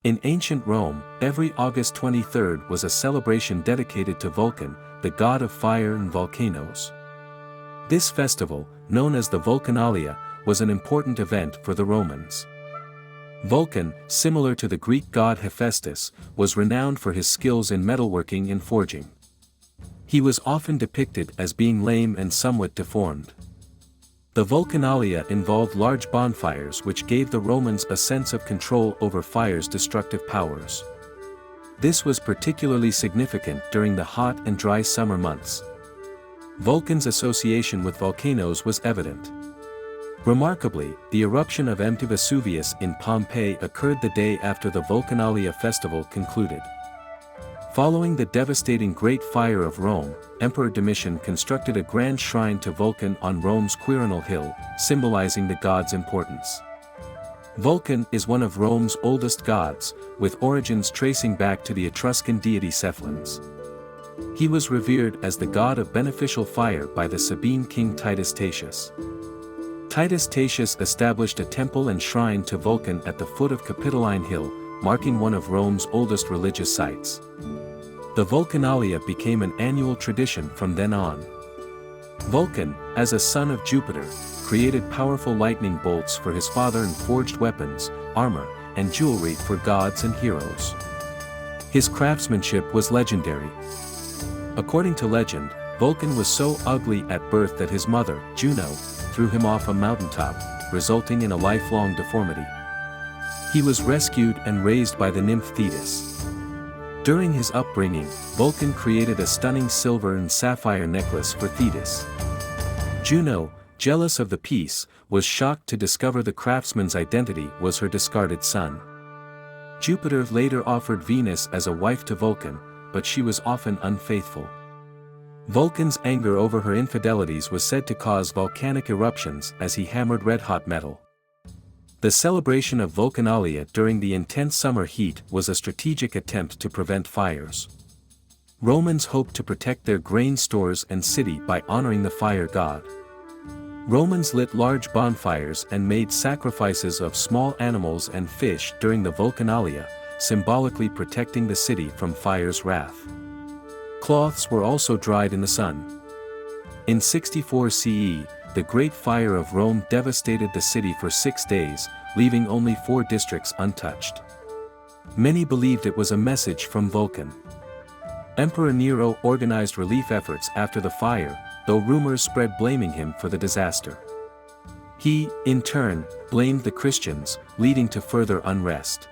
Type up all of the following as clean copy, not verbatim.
In ancient Rome, every August 23rd was a celebration dedicated to Vulcan, the god of fire and volcanoes. This festival, known as the Vulcanalia, was an important event for the Romans. Vulcan, similar to the Greek god Hephaestus, was renowned for his skills in metalworking and forging. He was often depicted as being lame and somewhat deformed. The Vulcanalia involved large bonfires which gave the Romans a sense of control over fire's destructive powers. This was particularly significant during the hot and dry summer months. Vulcan's association with volcanoes was evident. Remarkably, the eruption of Mt. Vesuvius in Pompeii occurred the day after the Vulcanalia festival concluded. Following the devastating Great Fire of Rome, Emperor Domitian constructed a grand shrine to Vulcan on Rome's Quirinal Hill, symbolizing the god's importance. Vulcan is one of Rome's oldest gods, with origins tracing back to the Etruscan deity Cephalans. He was revered as the god of beneficial fire by the Sabine king Titus Tatius. Titus Tatius established a temple and shrine to Vulcan at the foot of Capitoline Hill, marking one of Rome's oldest religious sites. The Vulcanalia became an annual tradition from then on. Vulcan, as a son of Jupiter, created powerful lightning bolts for his father and forged weapons, armor, and jewelry for gods and heroes. His craftsmanship was legendary. According to legend, Vulcan was so ugly at birth that his mother, Juno, threw him off a mountaintop, resulting in a lifelong deformity. He was rescued and raised by the nymph Thetis. During his upbringing, Vulcan created a stunning silver and sapphire necklace for Thetis. Juno, jealous of the piece, was shocked to discover the craftsman's identity was her discarded son. Jupiter later offered Venus as a wife to Vulcan, but she was often unfaithful. Vulcan's anger over her infidelities was said to cause volcanic eruptions as he hammered red-hot metal. The celebration of Vulcanalia during the intense summer heat was a strategic attempt to prevent fires. Romans hoped to protect their grain stores and city by honoring the fire god. Romans lit large bonfires and made sacrifices of small animals and fish during the Vulcanalia, symbolically protecting the city from fire's wrath. Cloths were also dried in the sun. In 64 CE, the Great Fire of Rome devastated the city for 6 days, leaving only 4 districts untouched. Many believed it was a message from Vulcan. Emperor Nero organized relief efforts after the fire, though rumors spread blaming him for the disaster. He, in turn, blamed the Christians, leading to further unrest.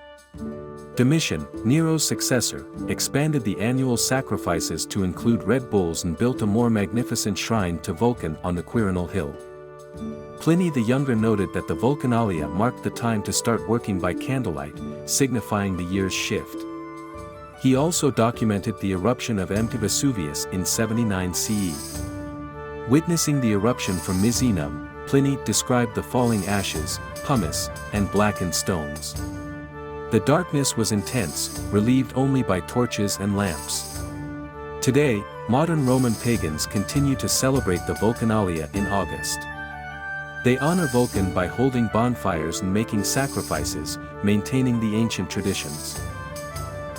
Domitian, Nero's successor, expanded the annual sacrifices to include red bulls and built a more magnificent shrine to Vulcan on the Quirinal Hill. Pliny the Younger noted that the Vulcanalia marked the time to start working by candlelight, signifying the year's shift. He also documented the eruption of Mt. Vesuvius in 79 CE. Witnessing the eruption from Misenum, Pliny described the falling ashes, pumice, and blackened stones. The darkness was intense, relieved only by torches and lamps. Today, modern Roman pagans continue to celebrate the Vulcanalia in August. They honor Vulcan by holding bonfires and making sacrifices, maintaining the ancient traditions.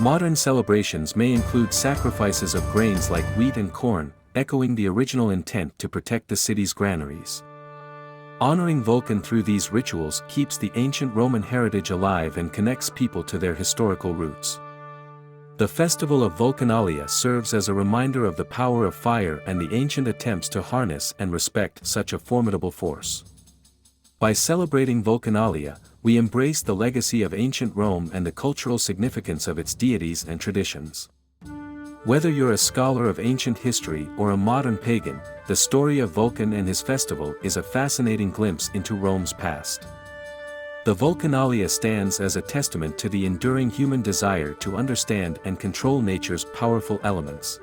Modern celebrations may include sacrifices of grains like wheat and corn, echoing the original intent to protect the city's granaries. Honoring Vulcan through these rituals keeps the ancient Roman heritage alive and connects people to their historical roots. The festival of Vulcanalia serves as a reminder of the power of fire and the ancient attempts to harness and respect such a formidable force. By celebrating Vulcanalia, we embrace the legacy of ancient Rome and the cultural significance of its deities and traditions. Whether you're a scholar of ancient history or a modern pagan, the story of Vulcan and his festival is a fascinating glimpse into Rome's past. The Vulcanalia stands as a testament to the enduring human desire to understand and control nature's powerful elements.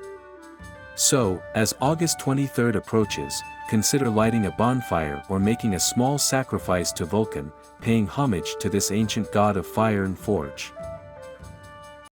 So, as August 23rd approaches, consider lighting a bonfire or making a small sacrifice to Vulcan, paying homage to this ancient god of fire and forge.